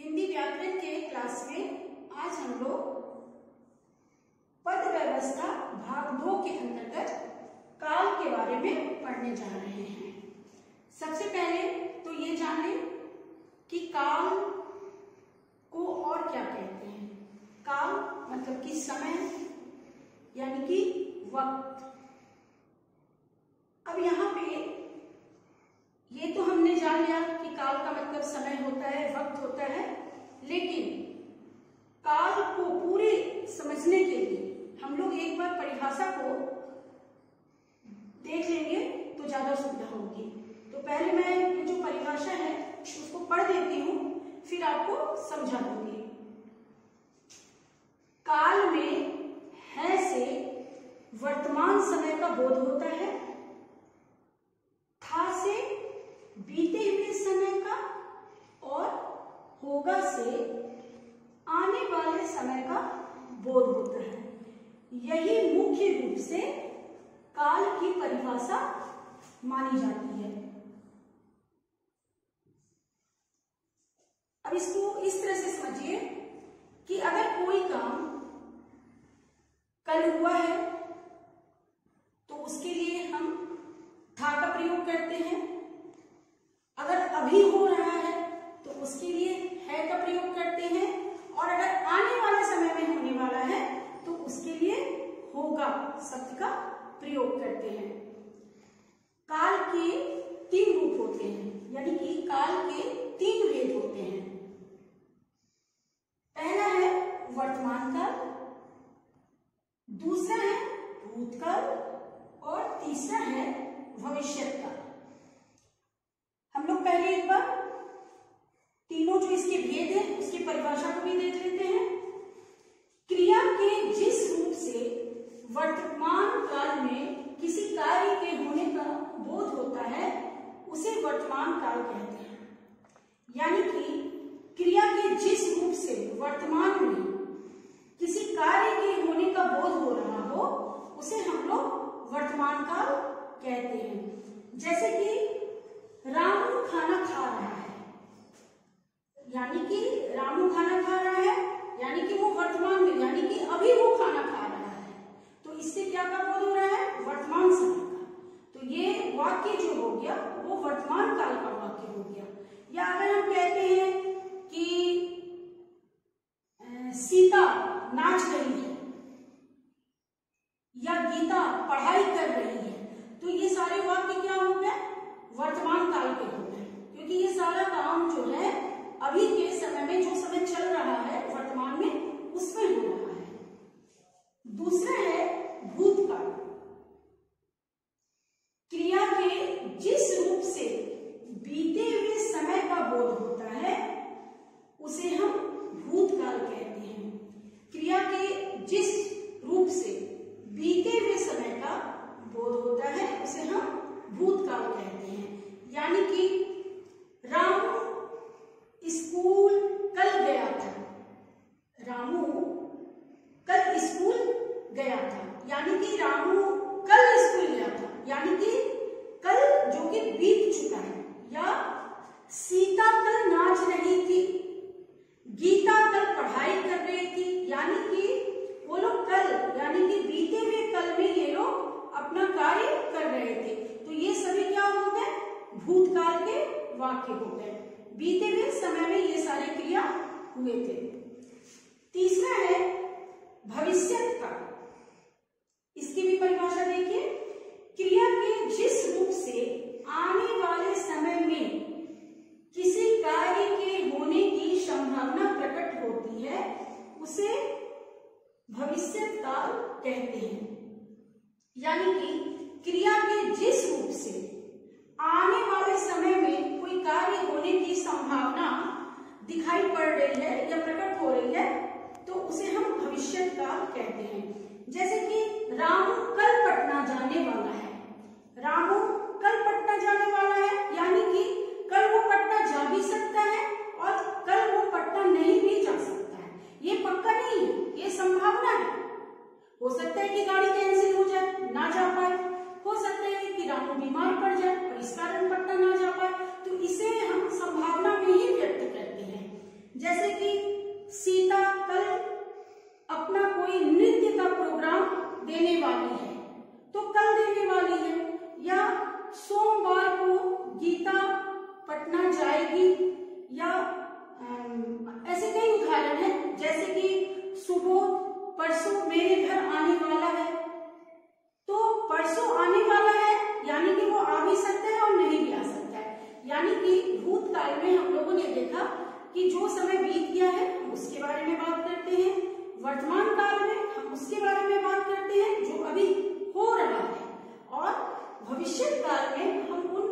हिंदी व्याकरण के क्लास में आज हम लोग पद व्यवस्था भाग 2 के अंतर्गत काल के बारे में पढ़ने जा रहे हैं। सबसे पहले तो ये जान लें कि काल को और क्या कहते हैं। काल मतलब कि समय यानी कि वक्त। अब यहाँ पे ये तो हमने जान लिया कि काल का मतलब समय होता है, वक्त होता है, लेकिन काल को पूरे समझने के लिए हम लोग एक बार परिभाषा को देख लेंगे तो ज्यादा सुविधा होगी। तो पहले मैं ये जो परिभाषा है उसको पढ़ देती हूँ, फिर आपको समझा दूंगी। काल में है से वर्तमान समय का बोध होता है, था से बीते हुए समय का, और होगा से आने वाले समय का बोध होता है। यही मुख्य रूप से काल की परिभाषा मानी जाती है। अब इसको इस तरह से समझिए कि अगर कोई काम कल हुआ है तो उसके लिए हम था का प्रयोग करते हैं। अगर अभी हो रहा है तो उसके लिए है का प्रयोग करते हैं, और अगर आने वाले समय में होने वाला है तो उसके लिए होगा शब्द का प्रयोग करते हैं। काल के 3 रूप होते हैं, यानी कि काल के 3 भेद होते हैं। पहला है वर्तमान काल, दूसरा है भूतकाल, और तीसरा है भविष्यत काल। हम लोग पहले एक बार तीनों जो इसके भेद है उसकी परिभाषा को भी देख लेते हैं। क्रिया के जिस रूप से वर्तमान काल में किसी कार्य के होने का बोध होता है उसे वर्तमान काल कहते हैं। यानी कि क्रिया के जिस रूप से वर्तमान में किसी कार्य के होने का बोध हो रहा हो उसे हम लोग वर्तमान काल कहते हैं। जैसे कि रामू खाना खा रहा है, यानी कि रामू खाना खा रहा है, यानी कि वो वर्तमान में, यानी कि अभी वो खाना खा रहा है, तो इससे क्या का बोध हो रहा है? वर्तमान समय का। तो ये वाक्य जो हो गया वो वर्तमान काल का वाक्य हो गया। या अगर हम कहते हैं कि सीता नाच रही है या गीता पढ़ाई कर रही है, तो ये सारे वाक्य क्या हो गए? वर्तमान काल के हो गए, क्योंकि ये सारा काम जो है अभी के समय में, जो समय चल रहा है वर्तमान में, उसमें हो रहा है। दूसरा है भूतकाल। क्रिया के जिस रूप से बीते हुए समय का बोध होता है उसे हम भूतकाल कहते हैं। क्रिया के जिस रूप से बीते हुए समय का बोध होता है उसे हम भूतकाल कहते हैं। यानी कि रामू स्कूल कल गया था, रामू कल स्कूल गया था, यानी कि रामू कल स्कूल गया था, यानी कि कल जो कि बीत चुका है। या सीता कल नाच रही थी, गीता कल पढ़ाई कर रही थी, यानी कि वो लोग कल, यानी कि बीते हुए कल में ये लोग अपना कार्य कर रहे थे। तो ये सभी क्या हो गए? भूतकाल के वाक्य हो गए। बीते हुए समय में ये सारी क्रिया हुए थे। तीसरा है भविष्यत काल। इसकी भी परिभाषा देखिए। क्रिया के जिस रूप से आने वाले समय में किसी कार्य के होने की संभावना प्रकट होती है उसे भविष्यत काल कहते हैं। यानी कि क्रिया के जिस रूप से आने वाले समय में कोई कार्य होने की संभावना दिखाई पड़ रही है या प्रकट हो रही है तो उसे हम भविष्यत काल कहते हैं। जैसे कि रामू कल पटना जाने वाला है, रामू कल पटना जाने वाला है, यानी कि कल वो पटना जा भी सकता है और कल वो पटना नहीं भी जा सकता है। ये पक्का नहीं है, ये संभावना है। हो सकता है कि गाड़ी कैंसिल हो जाए, ना जा पाए, हो सकता है कि रामू बीमार पड़ जाए और इस कारण पटना ना जा पाए, तो इसे हम संभावना में ही व्यक्त कि जो समय बीत गया है हम उसके बारे में बात करते हैं, वर्तमान काल में हम उसके बारे में बात करते हैं जो अभी हो रहा है, और भविष्य काल में हम उन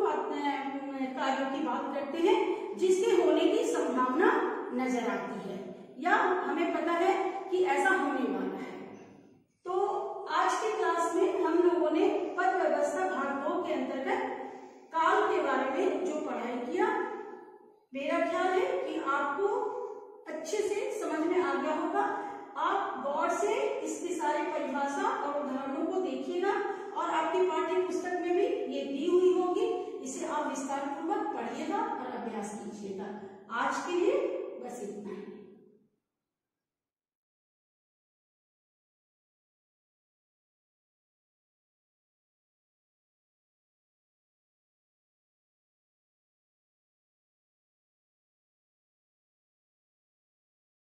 कार्यों की बात करते हैं जिसके होने की संभावना नजर आती है या हमें पता है कि ऐसा होने वाला है। तो आज के क्लास में हम लोगों ने पद व्यवस्था भाग 2 के अंतर्गत काल के बारे में जो पढ़ाई किया, मेरा ख्याल है कि आपको अच्छे से समझ में आ गया होगा। आप गौर से इसकी सारी परिभाषा